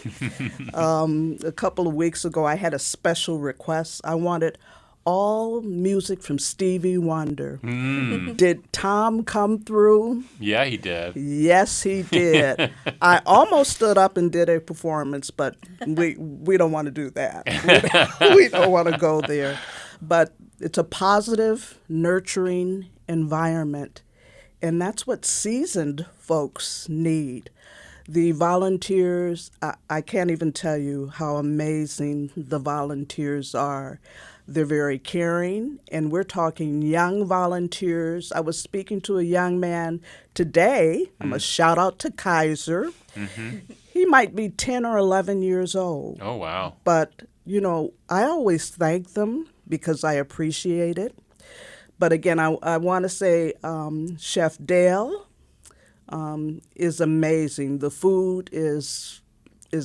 A couple of weeks ago, I had a special request. I wanted all music from Stevie Wonder. Did Tom come through? Yeah, he did. Yes, he did. I almost stood up and did a performance, but we don't want to do that. We don't want to go there. But it's a positive, nurturing environment, and that's what seasoned folks need. The volunteers, I can't even tell you how amazing the volunteers are. They're very caring, and we're talking young volunteers. I was speaking to a young man today. I'm going to shout out to Kaiser. He might be 10 or 11 years old. Oh, wow. But, I always thank them because I appreciate it. But again, I want to say Chef Dale is amazing. The food is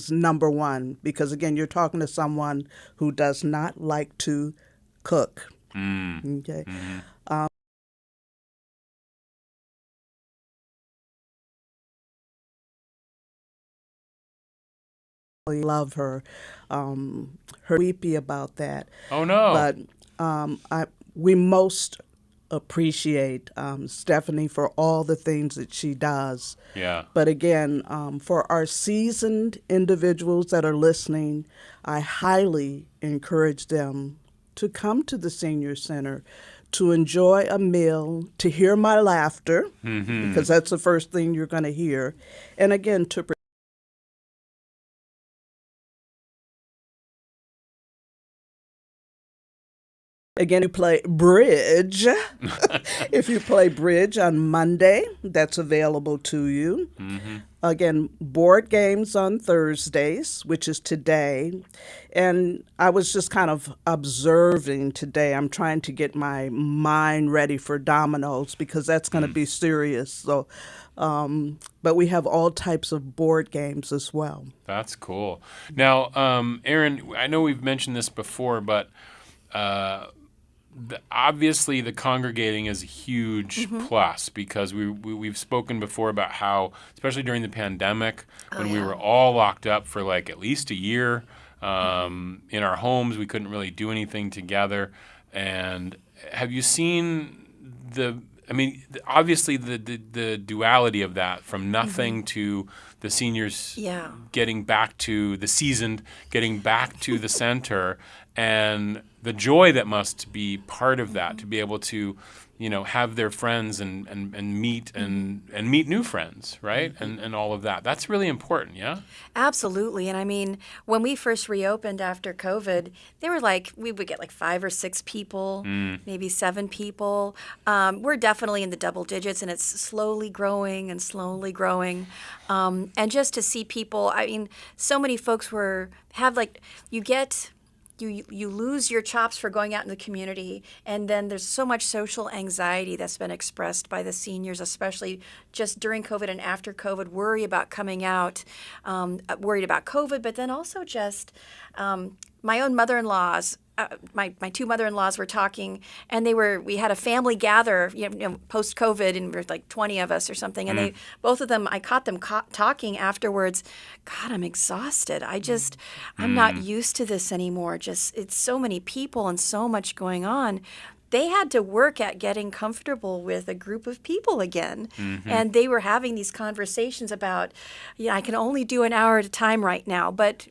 number one, because again, you're talking to someone who does not like to cook. Okay. I love her. Her weepy about that. Oh no! But we most appreciate Stephanie for all the things that she does. Yeah. But again, for our seasoned individuals that are listening, I highly encourage them to come to the Senior Center, to enjoy a meal, to hear my laughter, because that's the first thing you're going to hear, and again, to Again, you play bridge. If you play bridge on Monday, that's available to you. Again, board games on Thursdays, which is today. And I was just kind of observing today. I'm trying to get my mind ready for dominoes because that's going to be serious. So, but we have all types of board games as well. That's cool. Now, Erin, I know we've mentioned this before, but obviously the congregating is a huge plus, because we've spoken before about how, especially during the pandemic, when we were all locked up for like at least a year in our homes, we couldn't really do anything together. And have you seen obviously the duality of that, from nothing to the seniors getting back to the seasoned, getting back to the center, and the joy that must be part of that, to be able to, have their friends and meet and meet new friends, right? And all of that. That's really important, yeah? Absolutely. And I mean, when we first reopened after COVID, they were we would get 5 or 6 people, maybe 7 people. We're definitely in the double digits, and it's slowly growing and slowly growing. And just to see people, I mean, so many folks you lose your chops for going out in the community, and then there's so much social anxiety that's been expressed by the seniors, especially just during COVID and after COVID, worry about coming out, worried about COVID, but then also just my own mother-in-laws. My 2 mother-in-laws were talking, and we had a family gather, post-COVID, and we're 20 of us or something. And both of them, I caught them talking afterwards. God, I'm exhausted. I'm not used to this anymore. It's so many people and so much going on. They had to work at getting comfortable with a group of people again. And they were having these conversations about, I can only do an hour at a time right now. But,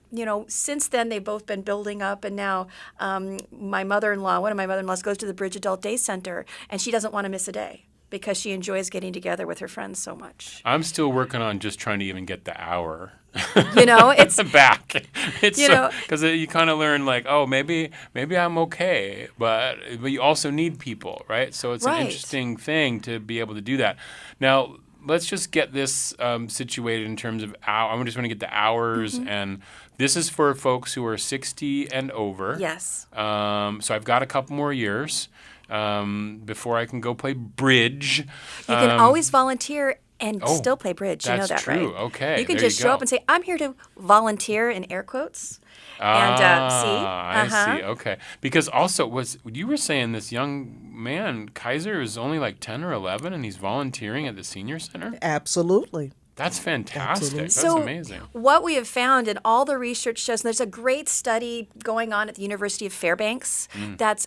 since then, they've both been building up. And now one of my mother-in-laws goes to the Bridge Adult Day Center, and she doesn't want to miss a day. because she enjoys getting together with her friends so much. I'm still working on just trying to even get the hour. It's back. It's you know, because you kind of learn like, oh, maybe I'm okay, but you also need people, right? So it's an interesting thing to be able to do that. Now, let's just get this situated in terms of I just want to get the hours, and this is for folks who are 60 and over. Yes. So I've got a couple more years before I can go play bridge. You can always volunteer and still play bridge. You know that, that's true. right? Okay. You can just show up and say, I'm here to volunteer, in air quotes. I see. Okay. Because also, you were saying this young man, Kaiser, is only like 10 or 11, and he's volunteering at the senior center? Absolutely. That's fantastic. That's so amazing. What we have found, and all the research shows, and there's a great study going on at the University of Fairbanks that's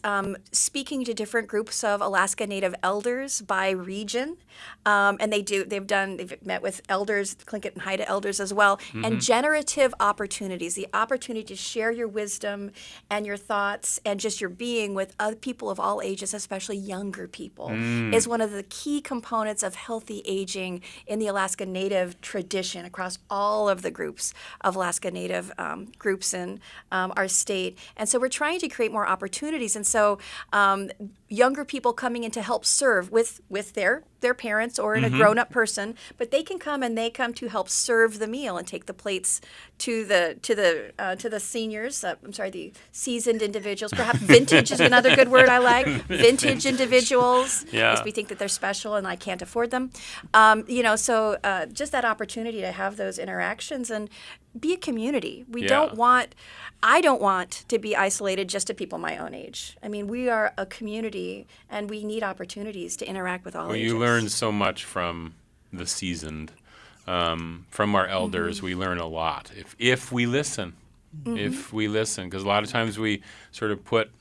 speaking to different groups of Alaska Native elders by region. And they've met with elders, Tlingit and Haida elders as well, and generative opportunities, the opportunity to share your wisdom and your thoughts and just your being with other people of all ages, especially younger people, is one of the key components of healthy aging in the Alaska Native tradition across all of the groups of Alaska Native groups in our state. And so we're trying to create more opportunities. And so younger people coming in to help serve with their parents or in a grown-up person, but they can come to help serve the meal and take the plates to the seniors. The seasoned individuals. Perhaps vintage is another good word I like. Vintage individuals, because we think that they're special and I can't afford them. Just that opportunity to have those interactions and be a community. I don't want to be isolated just to people my own age. I mean, we are a community, and we need opportunities to interact with all ages. You learn so much from the seasoned, from our elders. We learn a lot if we listen. If we listen, because a lot of times we sort of put,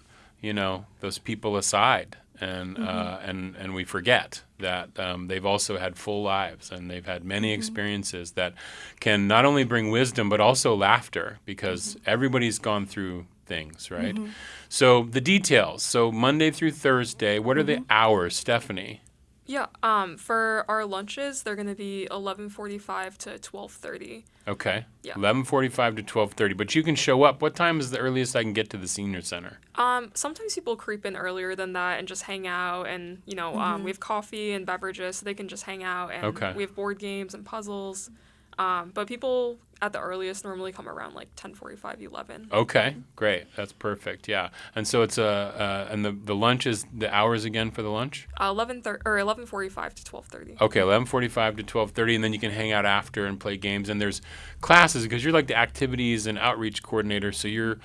those people aside, and we forget that they've also had full lives, and they've had many experiences that can not only bring wisdom but also laughter, because everybody's gone through things, right? So the details. So Monday through Thursday, what are the hours, Stephanie? Yeah, for our lunches, they're going to be 11:45 to 12:30. Okay. Yeah. 11:45 to 12:30. But you can show up. What time is the earliest I can get to the senior center? Sometimes people creep in earlier than that and just hang out, and we have coffee and beverages, so they can just hang out, and we have board games and puzzles. But people at the earliest normally come around like 10:45, 11. Okay, great. That's perfect. Yeah. And so it's and the lunch is the hours again for the lunch? 11:45 to 12:30. Okay, 11:45 to 12:30, and then you can hang out after and play games. And there's classes, because you're like the activities and outreach coordinator, so you're,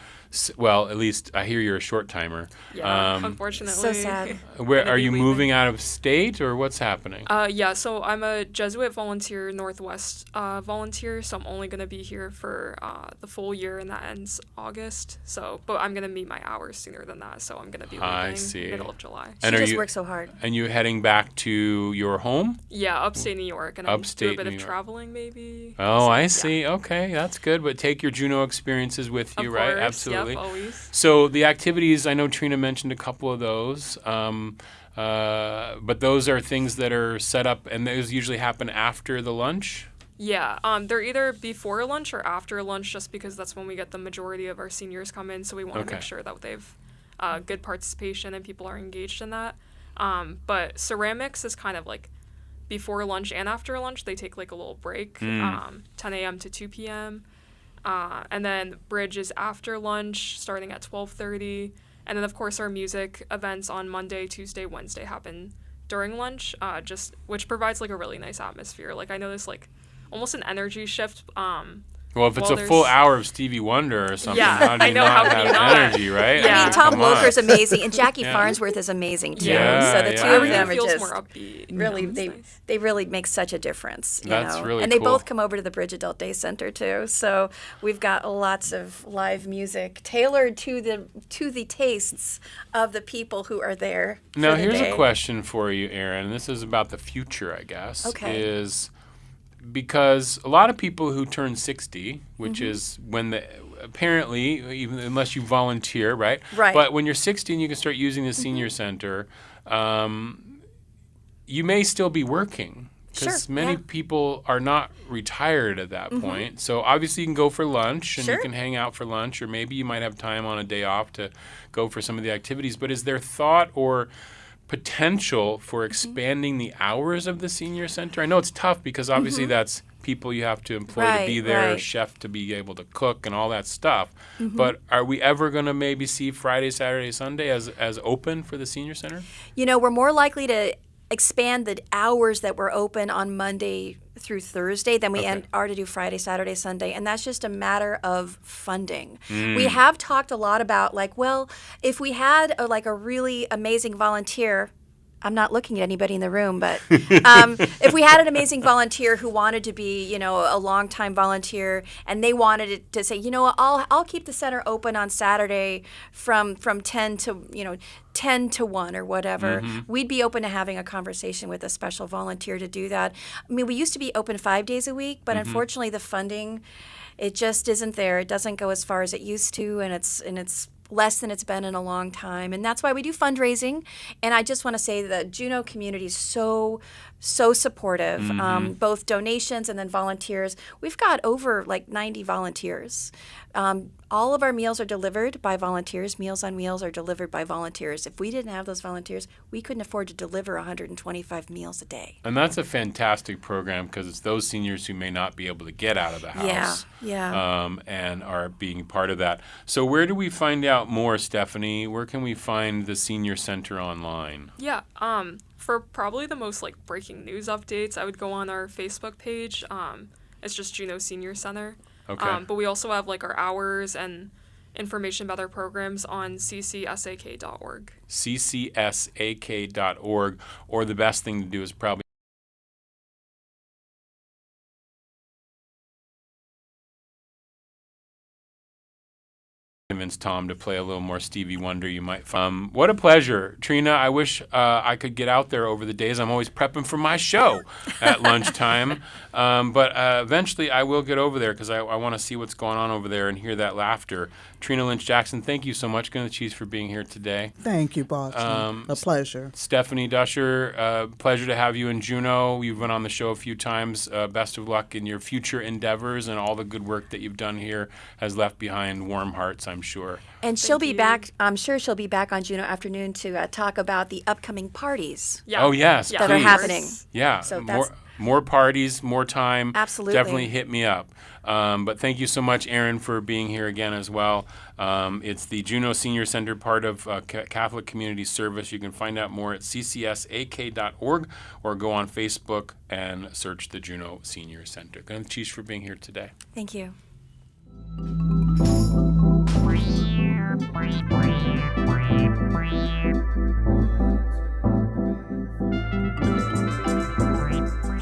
well, at least I hear you're a short timer. Yeah, unfortunately. So sad. Where are you moving out of state, or what's happening? Yeah, so I'm a Jesuit volunteer, Northwest volunteer, so I'm only going to be here for the full year, and that ends August. So, but I'm going to meet my hours sooner than that, so I'm going to be leaving middle of July. She just works so hard. And you heading back to your home? Yeah, upstate New York, and upstate do a bit New of York. Traveling maybe. Oh, I see. Okay, that's good. But take your Juneau experiences with you, of right? Course. Absolutely. Yep, always. So the activities, I know Trina mentioned a couple of those, but those are things that are set up, and those usually happen after the lunch? Yeah, they're either before lunch or after lunch, just because that's when we get the majority of our seniors come in, so we want to make sure that they've good participation and people are engaged in that. But ceramics is kind of like before lunch and after lunch. They take like a little break, 10 a.m. to 2 p.m., and then bridge is after lunch, starting at 12:30. And then, of course, our music events on Monday, Tuesday, Wednesday happen during lunch, which provides, like, a really nice atmosphere. Like, I noticed, like, almost an energy shift. Well, if it's a full hour of Stevie Wonder or something, how do you not have energy, right? Yeah. I mean, Tom Woker's amazing, and Jackie Farnsworth is amazing, too. So the two of them are just more upbeat. Really, they really make such a difference. That's really And they cool. both come over to the Bridge Adult Day Center, too. So we've got lots of live music tailored to the tastes of the people who are there. Now, here's a question for you, Erin. This is about the future, I guess. Okay. Is because a lot of people who turn 60, which is when apparently, even unless you volunteer, right? Right. But when you're 60 and you can start using the senior center, you may still be working. Because many people are not retired at that point. So obviously you can go for lunch and you can hang out for lunch, or maybe you might have time on a day off to go for some of the activities. But is there thought or potential for expanding the hours of the senior center? I know it's tough because obviously that's people you have to employ to be there, chef to be able to cook and all that stuff. But are we ever going to maybe see Friday, Saturday, Sunday as open for the senior center? You know, we're more likely to expand the hours that we're open on Monday through Thursday than we are to do Friday, Saturday, Sunday. And that's just a matter of funding. We have talked a lot about if we had a really amazing volunteer, I'm not looking at anybody in the room, but if we had an amazing volunteer who wanted to be, a longtime volunteer, and they wanted to say, I'll keep the center open on Saturday from 10 to 1 or whatever, we'd be open to having a conversation with a special volunteer to do that. I mean, we used to be open 5 days a week, but unfortunately the funding, it just isn't there. It doesn't go as far as it used to, and it's less than it's been in a long time. And that's why we do fundraising. And I just want to say the Juneau community is so supportive, both donations and then volunteers. We've got over 90 volunteers. All of our meals are delivered by volunteers. Meals on Wheels are delivered by volunteers. If we didn't have those volunteers, we couldn't afford to deliver 125 meals a day. And that's a fantastic program because it's those seniors who may not be able to get out of the house and are being part of that. So where do we find out more, Stephanie? Where can we find the Senior Center online? Yeah, for probably the most breaking news updates, I would go on our Facebook page. It's just Juneau Senior Center. Okay. But we also have our hours and information about our programs on ccsak.org. ccsak.org, or the best thing to do is probably convince Tom to play a little more Stevie Wonder. You might find. What a pleasure, Trina. I wish I could get out there over the days. I'm always prepping for my show at lunchtime, but eventually I will get over there because I want to see what's going on over there and hear that laughter. Trina Lynch-Jackson, thank you so much, Gunna Cheese, for being here today. Thank you, Boston. A pleasure. Stephanie Duscher, pleasure to have you in Juneau. You've been on the show a few times. Best of luck in your future endeavors, and all the good work that you've done here has left behind warm hearts, I'm sure. And she'll be back, I'm sure she'll be back on Juneau Afternoon to talk about the upcoming parties. Yeah. Oh, yes, that are happening. Yeah, so more parties, more time. Absolutely. Definitely hit me up. But thank you so much, Erin, for being here again as well. It's the Juneau Senior Center, part of Catholic Community Service. You can find out more at ccsak.org or go on Facebook and search the Juneau Senior Center. Gunna Cheese for being here today. Thank you.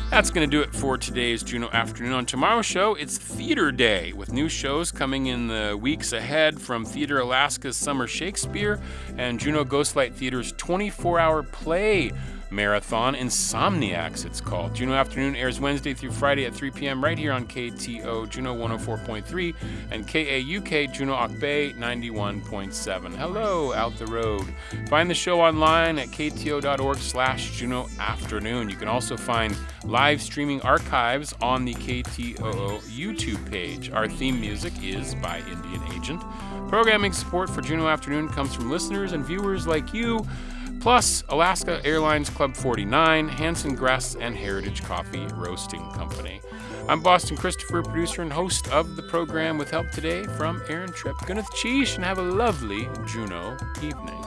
That's going to do it for today's Juneau Afternoon. On tomorrow's show, it's Theater Day, with new shows coming in the weeks ahead from Theater Alaska's Summer Shakespeare and Juneau Ghostlight Theater's 24-hour play marathon, Insomniacs it's called. Juneau Afternoon airs Wednesday through Friday at 3 p.m. right here on KTO Juneau 104.3 and KAUK Juneau Akbay 91.7. Hello, out the road. Find the show online at kto.org/Juneau Afternoon. You can also find live streaming archives on the KTOO YouTube page. Our theme music is by Indian Agent. Programming support for Juneau Afternoon comes from listeners and viewers like you, plus Alaska Airlines Club 49, Hanson Grass, and Heritage Coffee Roasting Company. I'm Boston Christopher, producer and host of the program, with help today from Erin Tripp. Gunna Cheese, and have a lovely Juneau evening.